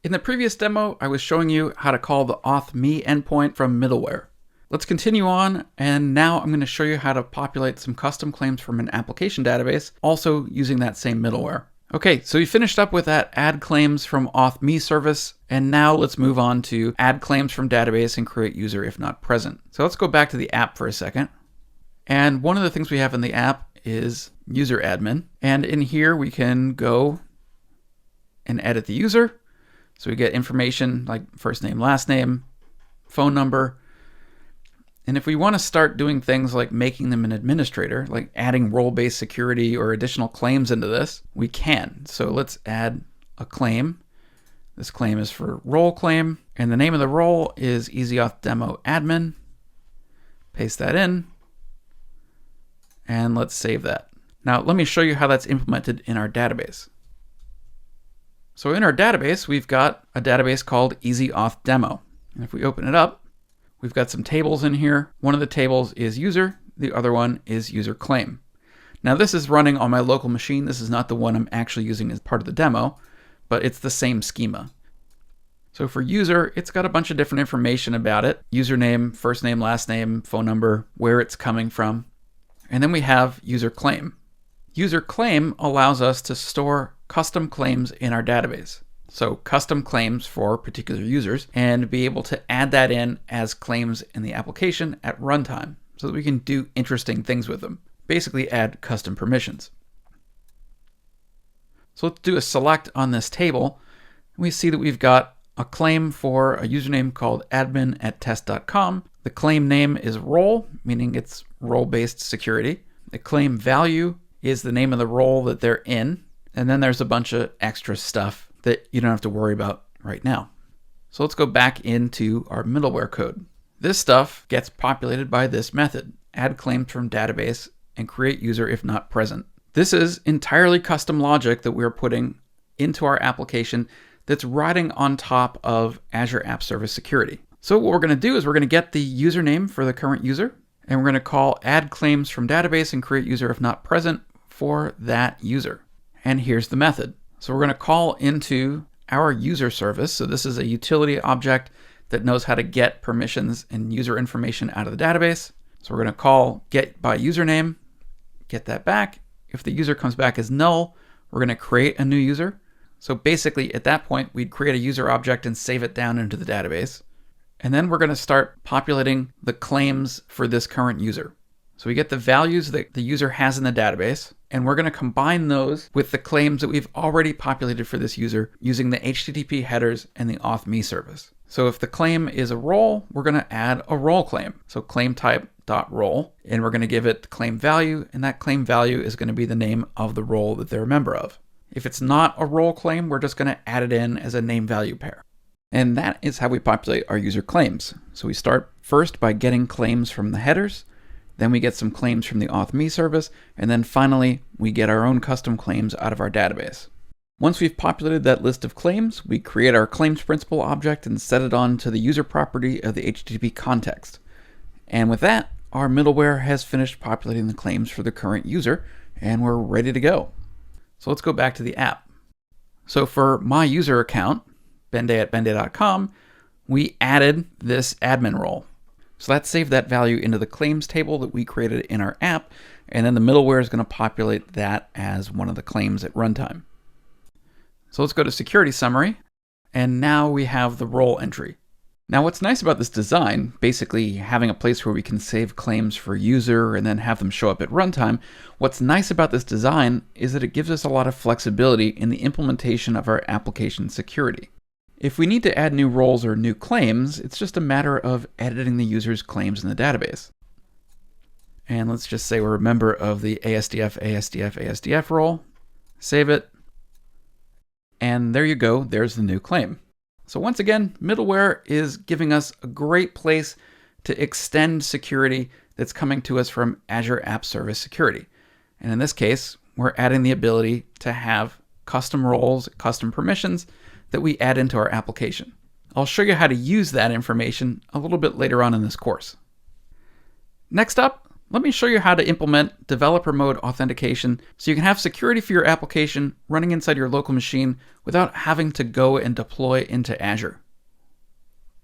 In the previous demo, I was showing you how to call the auth.me endpoint from Middleware. Let's continue on, and now I'm going to show you how to populate some custom claims from an application database, also using that same middleware. Okay, so we finished up with that add claims from auth.me service, and now let's move on to add claims from database and create user if not present. So let's go back to the app for a second. And one of the things we have in the app is user admin. And in here we can go and edit the user. So we get information like first name, last name, phone number. And if we want to start doing things like making them an administrator, like adding role-based security or additional claims into this, we can. So let's add a claim. This claim is for role claim, and the name of the role is EasyAuth Demo Admin. Paste that in, and let's save that. Now let me show you how that's implemented in our database. So in our database, we've got a database called EasyAuth Demo. And if we open it up, we've got some tables in here. One of the tables is user, the other one is user claim. Now this is running on my local machine. This is not the one I'm actually using as part of the demo, but it's the same schema. So for user, it's got a bunch of different information about it. Username, first name, last name, phone number, where it's coming from. And then we have user claim. User claim allows us to store custom claims in our database. So custom claims for particular users, and be able to add that in as claims in the application at runtime so that we can do interesting things with them. Basically add custom permissions. So let's do a select on this table. We see that we've got a claim for a username called admin@test.com. The claim name is role, meaning it's role-based security. The claim value is the name of the role that they're in. And then there's a bunch of extra stuff that you don't have to worry about right now. So let's go back into our middleware code. This stuff gets populated by this method, add claims from database and create user if not present. This is entirely custom logic that we're putting into our application that's riding on top of Azure App Service security. So what we're going to do is we're going to get the username for the current user, and we're going to call add claims from database and create user if not present for that user. And here's the method. So we're going to call into our user service. So this is a utility object that knows how to get permissions and user information out of the database. So we're going to call get by username, get that back. If the user comes back as null, we're going to create a new user. So basically at that point, we'd create a user object and save it down into the database. And then we're going to start populating the claims for this current user. So we get the values that the user has in the database, and we're going to combine those with the claims that we've already populated for this user using the HTTP headers and the auth.me service. So if the claim is a role, we're going to add a role claim. So claim type.role, and we're going to give it the claim value, and that claim value is going to be the name of the role that they're a member of. If it's not a role claim, we're just going to add it in as a name value pair. And that is how we populate our user claims. So we start first by getting claims from the headers. Then we get some claims from the auth.me service, and then finally, we get our own custom claims out of our database. Once we've populated that list of claims, we create our claims principal object and set it on to the user property of the HTTP context. And with that, our middleware has finished populating the claims for the current user, and we're ready to go. So let's go back to the app. So for my user account, benday@benday.com, we added this admin role. So that saved that value into the claims table that we created in our app, and then the middleware is going to populate that as one of the claims at runtime. So let's go to security summary, and now we have the role entry. Now what's nice about this design, basically having a place where we can save claims for user and then have them show up at runtime, what's nice about this design is that it gives us a lot of flexibility in the implementation of our application security. If we need to add new roles or new claims, it's just a matter of editing the user's claims in the database. And let's just say we're a member of the ASDF role. Save it. And there you go, there's the new claim. So once again, middleware is giving us a great place to extend security that's coming to us from Azure App Service security. And in this case, we're adding the ability to have custom roles, custom permissions that we add into our application. I'll show you how to use that information a little bit later on in this course. Next up, let me show you how to implement developer mode authentication so you can have security for your application running inside your local machine without having to go and deploy into Azure.